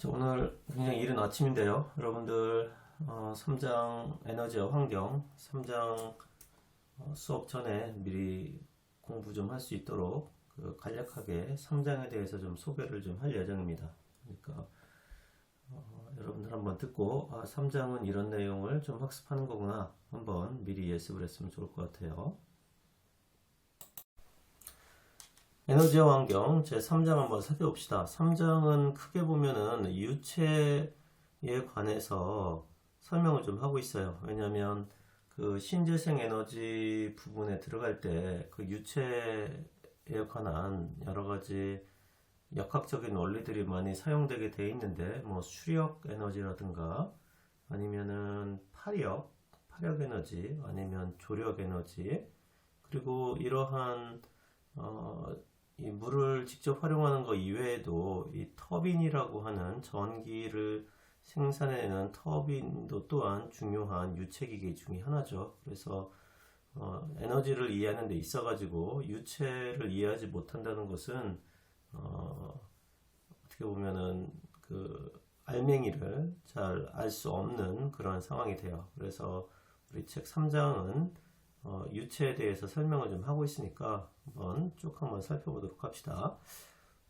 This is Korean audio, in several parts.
자, 오늘 굉장히 이른 아침인데요. 여러분들 3장 에너지와 환경 3장 수업 전에 미리 공부 좀 할 수 있도록 간략하게 3장에 대해서 좀 소개를 좀 할 예정입니다. 그러니까 여러분들 한번 듣고 3장은 이런 내용을 좀 학습하는 거구나 한번 미리 예습을 했으면 좋을 것 같아요. 에너지와 환경 제3장 한번 살펴봅시다. 3장은 크게 보면은 유체에 관해서 설명을 좀 하고 있어요. 왜냐하면 그 신재생 에너지 부분에 들어갈 때 그 유체에 관한 여러 가지 역학적인 원리들이 많이 사용되게 돼 있는데, 뭐 수력 에너지라든가 아니면은 파력 에너지 아니면 조력 에너지, 그리고 이러한 이 물을 직접 활용하는 것 이외에도 이 터빈이라고 하는 전기를 생산해내는 터빈도 또한 중요한 유체기계 중에 하나죠. 그래서 에너지를 이해하는 데 있어 가지고 유체를 이해하지 못한다는 것은 어떻게 보면은 그 알맹이를 잘 알 수 없는 그런 상황이 돼요. 그래서 우리 책 3장은 유체에 대해서 설명을 좀 하고 있으니까 쭉 한번 살펴보도록 합시다.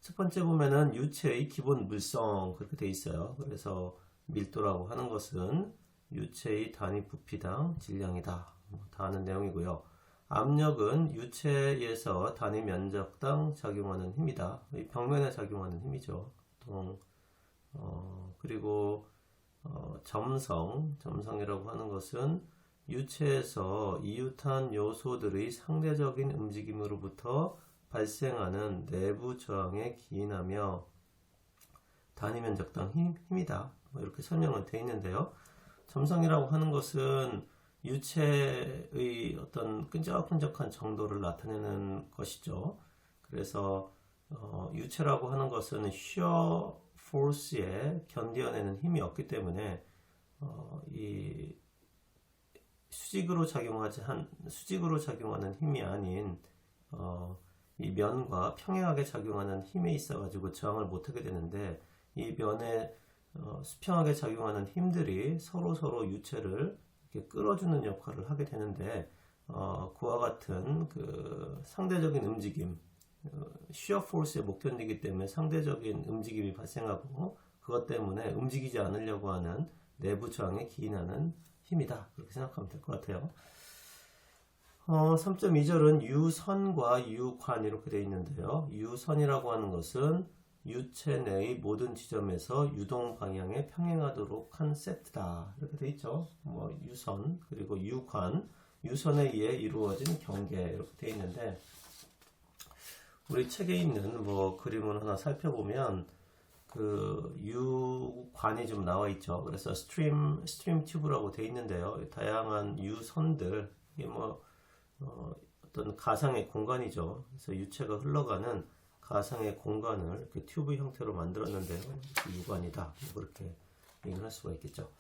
첫 번째 보면은 유체의 기본 물성 그렇게 돼 있어요. 그래서 밀도라고 하는 것은 유체의 단위 부피당 질량이다. 다 아는 내용이고요. 압력은 유체에서 단위 면적당 작용하는 힘이다. 벽면에 작용하는 힘이죠. 보통 그리고 점성이라고 하는 것은 유체에서 이웃한 요소들의 상대적인 움직임으로부터 발생하는 내부 저항에 기인하며 단위 면적당 힘이다. 이렇게 설명은 되어 있는데요. 점성이라고 하는 것은 유체의 어떤 끈적끈적한 정도를 나타내는 것이죠. 그래서 유체라고 하는 것은 shear force에 견뎌내는 힘이 없기 때문에 이 수직으로 작용하는 힘이 아닌 이 면과 평행하게 작용하는 힘에 있어 가지고 저항을 못하게 되는데, 이 면에 수평하게 작용하는 힘들이 서로 유체를 이렇게 끌어주는 역할을 하게 되는데, 그와 같은 그 상대적인 움직임, shear force에 못 견디기 때문에 상대적인 움직임이 발생하고, 그것 때문에 움직이지 않으려고 하는 내부 저항에 기인하는 힘이다. 그렇게 생각하면 될 것 같아요. 3.2절은 유선과 유관 이렇게 되어 있는데요. 유선이라고 하는 것은 유체 내의 모든 지점에서 유동 방향에 평행하도록 한 세트다. 이렇게 되어 있죠. 유선, 그리고 유관, 유선에 의해 이루어진 경계 이렇게 되어 있는데, 우리 책에 있는 그림을 하나 살펴보면 그 유관이 좀 나와 있죠. 그래서 스트림 튜브라고 되어 있는데요. 다양한 유선들, 이게 어떤 가상의 공간이죠. 그래서 유체가 흘러가는 가상의 공간을 이렇게 튜브 형태로 만들었는데요. 유관이다. 그렇게 얘기를 할 수가 있겠죠.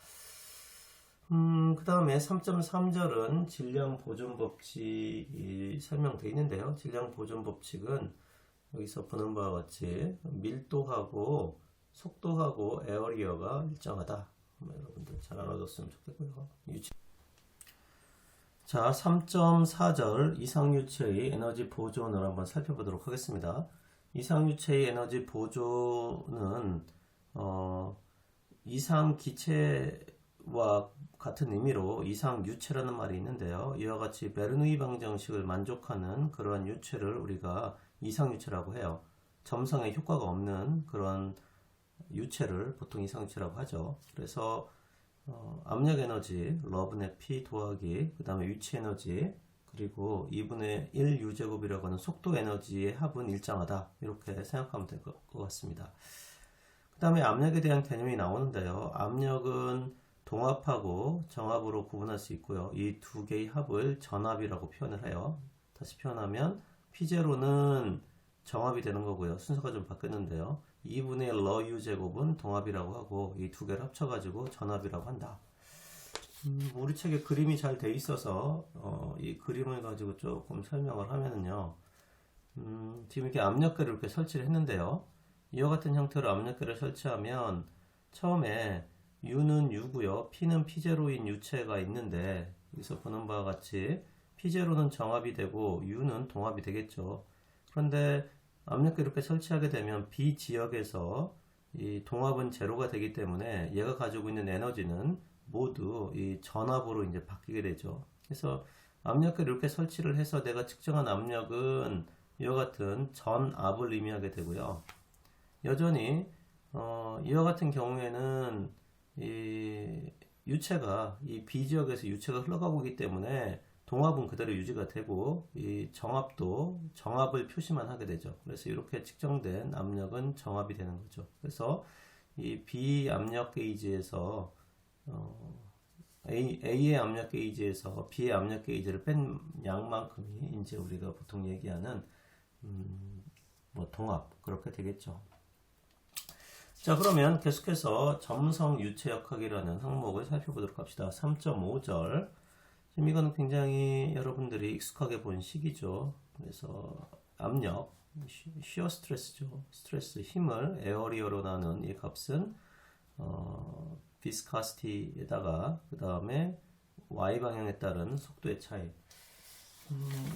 그 다음에 3.3절은 질량 보존 법칙이 설명되어 있는데요. 질량 보존 법칙은 여기서 보는 바와 같이 밀도하고 속도하고 에어리어가 일정하다. 여러분들 잘 알아뒀으면 좋겠고요. 자, 3.4절 이상유체의 에너지 보존을 한번 살펴보도록 하겠습니다. 이상유체의 에너지 보존은 이상기체와 같은 의미로 이상유체라는 말이 있는데요. 이와 같이 베르누이 방정식을 만족하는 그러한 유체를 우리가 이상유체라고 해요. 점성에 효과가 없는 그런 유체를 보통 이상유체라고 하죠. 그래서 압력 에너지, 러분의 P 더하기, 그 다음에 위치 에너지, 그리고 2분의 1 U제곱이라고 하는 속도 에너지의 합은 일정하다. 이렇게 생각하면 될 것 같습니다. 그 다음에 압력에 대한 개념이 나오는데요. 압력은 동합하고 정합으로 구분할 수 있고요. 이 두 개의 합을 전합이라고 표현을 해요. 다시 표현하면 P0는 정합이 되는 거고요. 순서가 좀 바뀌었는데요. 2분의 러 U제곱은 동합이라고 하고, 이 두 개를 합쳐가지고 전합이라고 한다. 우리 책에 그림이 잘 돼 있어서 이 그림을 가지고 조금 설명을 하면은요. 지금 이렇게 압력계를 이렇게 설치를 했는데요. 이와 같은 형태로 압력계를 설치하면 처음에 U는 U고요. P는 P제로인 유체가 있는데 여기서 보는 바와 같이 P제로는 정합이 되고 U는 동합이 되겠죠. 그런데 압력계 이렇게 설치하게 되면 B 지역에서 이 동합은 제로가 되기 때문에 얘가 가지고 있는 에너지는 모두 이 전압으로 이제 바뀌게 되죠. 그래서 압력계를 이렇게 설치를 해서 내가 측정한 압력은 이와 같은 전압을 의미하게 되고요. 여전히 이와 같은 경우에는 이 유체가 이 B 지역에서 유체가 흘러가고 있기 때문에 동압은 그대로 유지가 되고 이 정압도 정압을 표시만 하게 되죠. 그래서 이렇게 측정된 압력은 정압이 되는 거죠. 그래서 이 B 압력 게이지에서 A의 압력 게이지에서 B의 압력 게이지를 뺀 양만큼이 이제 우리가 보통 얘기하는 뭐 동압 그렇게 되겠죠. 자, 그러면 계속해서 점성 유체역학이라는 항목을 살펴보도록 합시다. 3.5절. 지금 이거는 굉장히 여러분들이 익숙하게 본 식이죠. 그래서 압력, 시어 스트레스죠. 스트레스, 힘을 에어리어로 나눈 이 값은 비스카시티에다가 그 다음에 y 방향에 따른 속도의 차이.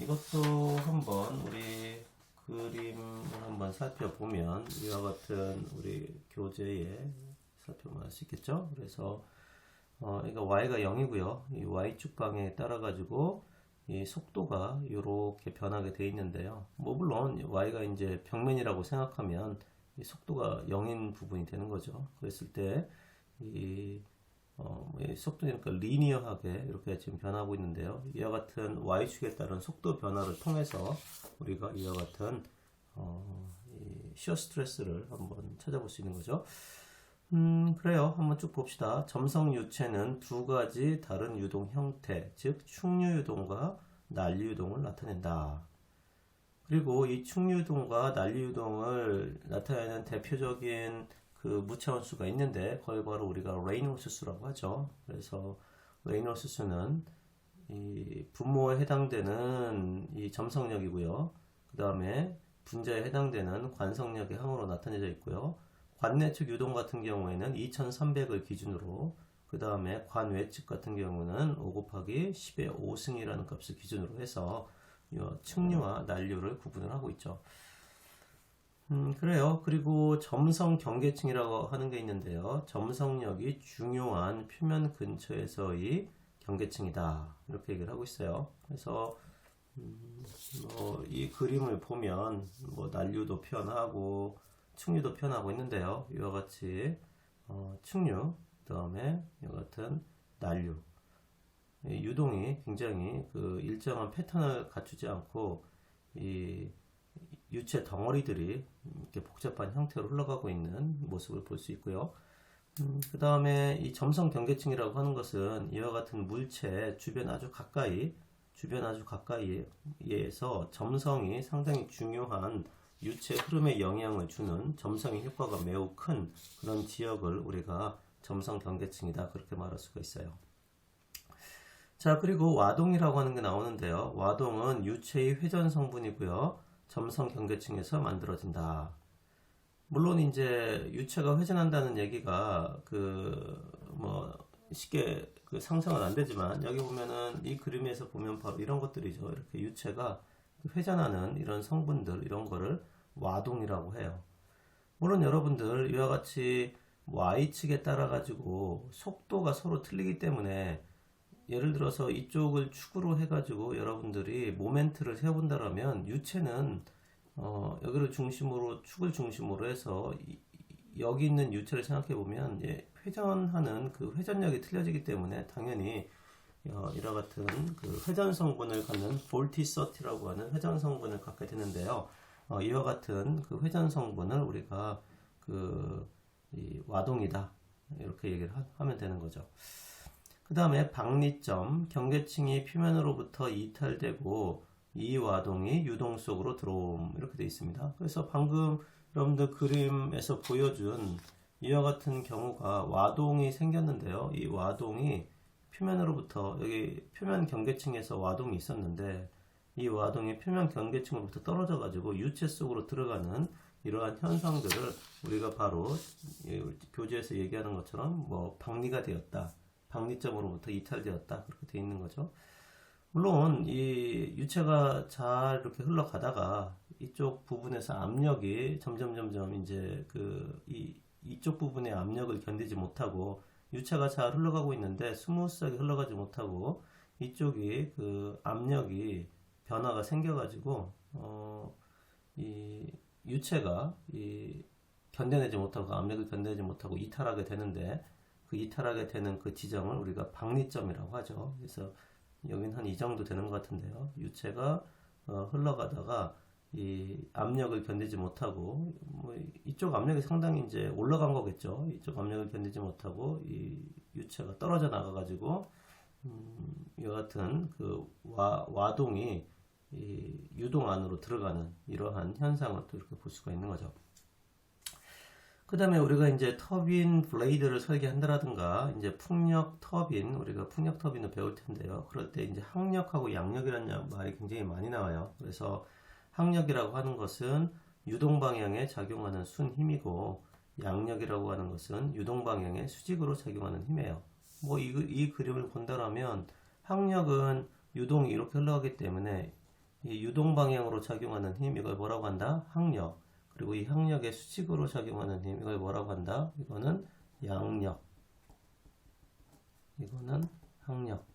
이것도 한번 우리 그림을 한번 살펴보면 이와 같은 우리 교재에 살펴볼 수 있겠죠. 그래서 이거 y가 0이고요. 이 y축 방향에 따라 가지고 이 속도가 이렇게 변하게 되어 있는데요. 뭐 물론 y가 이제 평면이라고 생각하면 이 속도가 0인 부분이 되는 거죠. 그랬을 때 이 속도는 그러니까 리니어하게 이렇게 지금 변하고 있는데요. 이와 같은 y축에 따른 속도 변화를 통해서 우리가 이와 같은 이 시어 스트레스를 한번 찾아볼 수 있는 거죠. 그래요. 한번 쭉 봅시다. 점성 유체는 두 가지 다른 유동 형태, 즉 충류 유동과 난리 유동을 나타낸다. 그리고 이 충류 유동과 난리 유동을 나타내는 대표적인 그 무차원수가 있는데 그걸 바로 우리가 레이놀스 수라고 하죠. 그래서 레이놀스 수는 이 분모에 해당되는 이 점성력이고요. 그 다음에 분자에 해당되는 관성력의 항으로 나타내져 있고요. 관내측 유동 같은 경우에는 2300을 기준으로, 그 다음에 관외측 같은 경우는 5 곱하기 10의 5승이라는 값을 기준으로 해서 측류와 난류를 구분을 하고 있죠. 그래요. 그리고 점성 경계층이라고 하는 게 있는데요. 점성력이 중요한 표면 근처에서의 경계층이다. 이렇게 얘기를 하고 있어요. 그래서 이 그림을 보면 난류도 표현하고 측류도 표현하고 있는데요. 이와 같이 측류, 그 다음에 이와 같은 난류, 유동이 굉장히 그 일정한 패턴을 갖추지 않고 이 유체 덩어리들이 이렇게 복잡한 형태로 흘러가고 있는 모습을 볼 수 있고요. 그 다음에 이 점성 경계층이라고 하는 것은 이와 같은 물체 주변 아주 가까이에서 점성이 상당히 중요한 유체 흐름에 영향을 주는 점성의 효과가 매우 큰 그런 지역을 우리가 점성 경계층이다 그렇게 말할 수가 있어요. 자, 그리고 와동이라고 하는 게 나오는데요. 와동은 유체의 회전 성분이고요. 점성 경계층에서 만들어진다. 물론 이제 유체가 회전한다는 얘기가 쉽게 상상은 안 되지만 여기 보면은 이 그림에서 보면 바로 이런 것들이죠. 이렇게 유체가 회전하는 이런 성분들 이런 거를 와동이라고 해요. 물론 여러분들 이와 같이 y축에 따라 가지고 속도가 서로 틀리기 때문에 예를 들어서 이쪽을 축으로 해가지고 여러분들이 모멘트를 세워본다라면 유체는 여기를 중심으로 축을 중심으로 해서 여기 있는 유체를 생각해 보면 회전하는 그 회전력이 틀려지기 때문에 당연히 이와 같은 그 회전 성분을 갖는 볼티서티라고 하는 회전 성분을 갖게 되는데요. 이와 같은 그 회전 성분을 우리가 이 와동이다 이렇게 얘기를 하면 되는 거죠. 그 다음에 박리점, 경계층이 표면으로부터 이탈되고 이 와동이 유동 속으로 들어옴 이렇게 되어 있습니다. 그래서 방금 여러분들 그림에서 보여준 이와 같은 경우가 와동이 생겼는데요. 이 와동이 표면으로부터 여기 표면 경계층에서 와동이 있었는데 이 와동이 표면 경계층으로부터 떨어져 가지고 유체 속으로 들어가는 이러한 현상들을 우리가 바로 교재에서 얘기하는 것처럼 뭐 박리가 되었다, 박리점으로부터 이탈되었다 그렇게 돼 있는 거죠. 물론 이 유체가 잘 이렇게 흘러가다가 이쪽 부분에서 압력이 점점 이제 이쪽 부분의 압력을 견디지 못하고 유체가 잘 흘러가고 있는데 스무스하게 흘러가지 못하고 이쪽이 그 압력이 변화가 생겨가지고 이 유체가 견뎌내지 못하고 압력을 견뎌내지 못하고 이탈하게 되는데 그 이탈하게 되는 그 지점을 우리가 박리점이라고 하죠. 그래서 여긴 한 이 정도 되는 것 같은데요. 유체가 흘러가다가 이 압력을 견디지 못하고 뭐 이쪽 압력이 상당히 이제 올라간 거겠죠. 이쪽 압력을 견디지 못하고 이 유체가 떨어져 나가가지고 이와 같은 그 와동이 이 유동 안으로 들어가는 이러한 현상을 또 이렇게 볼 수가 있는 거죠. 그 다음에 우리가 이제 터빈 블레이드를 설계한다라든가 이제 풍력 터빈, 우리가 풍력 터빈을 배울 텐데요. 그럴 때 이제 항력하고 양력이라는 말이 굉장히 많이 나와요. 그래서 항력이라고 하는 것은 유동 방향에 작용하는 순 힘이고 양력이라고 하는 것은 유동 방향에 수직으로 작용하는 힘이에요. 뭐 이 그림을 본다라면 항력은 유동이 이렇게 흘러가기 때문에 이 유동 방향으로 작용하는 힘, 이걸 뭐라고 한다? 항력. 그리고 이 항력의 수직으로 작용하는 힘, 이걸 뭐라고 한다? 이거는 양력. 이거는 항력.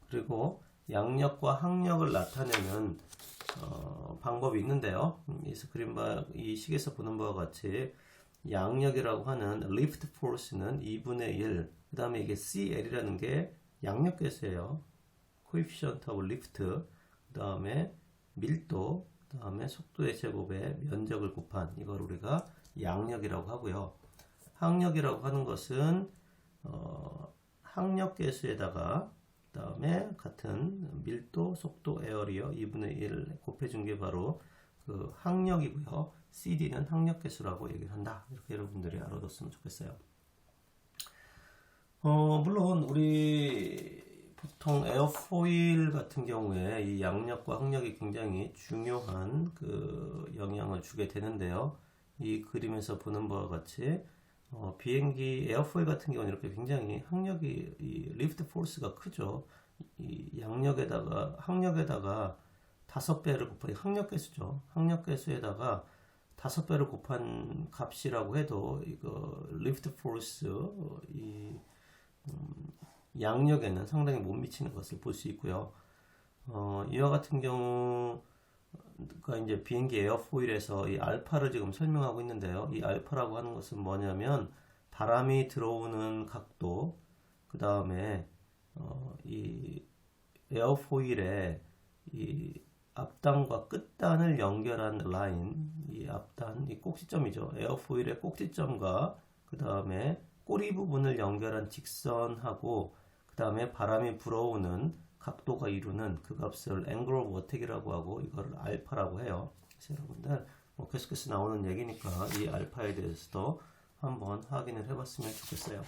그리고 양력과 항력을 나타내는 방법이 있는데요. 이 식에서 보는 바와 같이 양력이라고 하는 lift force는 2분의 1, 그 다음에 이게 CL이라는 게 양력계수예요. coefficient of lift, 그 다음에 밀도, 그 다음에 속도의 제곱에 면적을 곱한 이걸 우리가 양력이라고 하고요. 항력이라고 하는 것은 항력계수에다가 그 다음에 같은 밀도, 속도, 에어리어 2분의 1 곱해준 게 바로 그 항력이고요. CD는 항력계수라고 얘기를 한다. 이렇게 여러분들이 알아뒀으면 좋겠어요. 물론 우리 보통 에어포일 같은 경우에 이 양력과 항력이 굉장히 중요한 그 영향을 주게 되는데요. 이 그림에서 보는 바와 같이 비행기 에어포일 같은 경우는 이렇게 굉장히 항력이 이 리프트 포스가 크죠. 이 양력에다가 항력에다가 5배를 곱한 항력계수죠. 항력계수에다가 5배를 곱한 값이라고 해도 이거 리프트 포스 양력에는 상당히 못 미치는 것을 볼 수 있고요. 이와 같은 경우가 이제 비행기 에어포일에서 이 알파를 지금 설명하고 있는데요. 이 알파라고 하는 것은 뭐냐면 바람이 들어오는 각도, 그 다음에 이 에어포일의 이 앞단과 끝단을 연결한 라인, 이 앞단, 이 꼭지점이죠. 에어포일의 꼭지점과 그 다음에 꼬리 부분을 연결한 직선하고 그 다음에 바람이 불어오는 각도가 이루는 그 값을 angle of attack이라고 하고 이걸 알파라고 해요. 그래서 여러분들 뭐 계속해서 나오는 얘기니까 이 알파에 대해서도 한번 확인을 해봤으면 좋겠어요.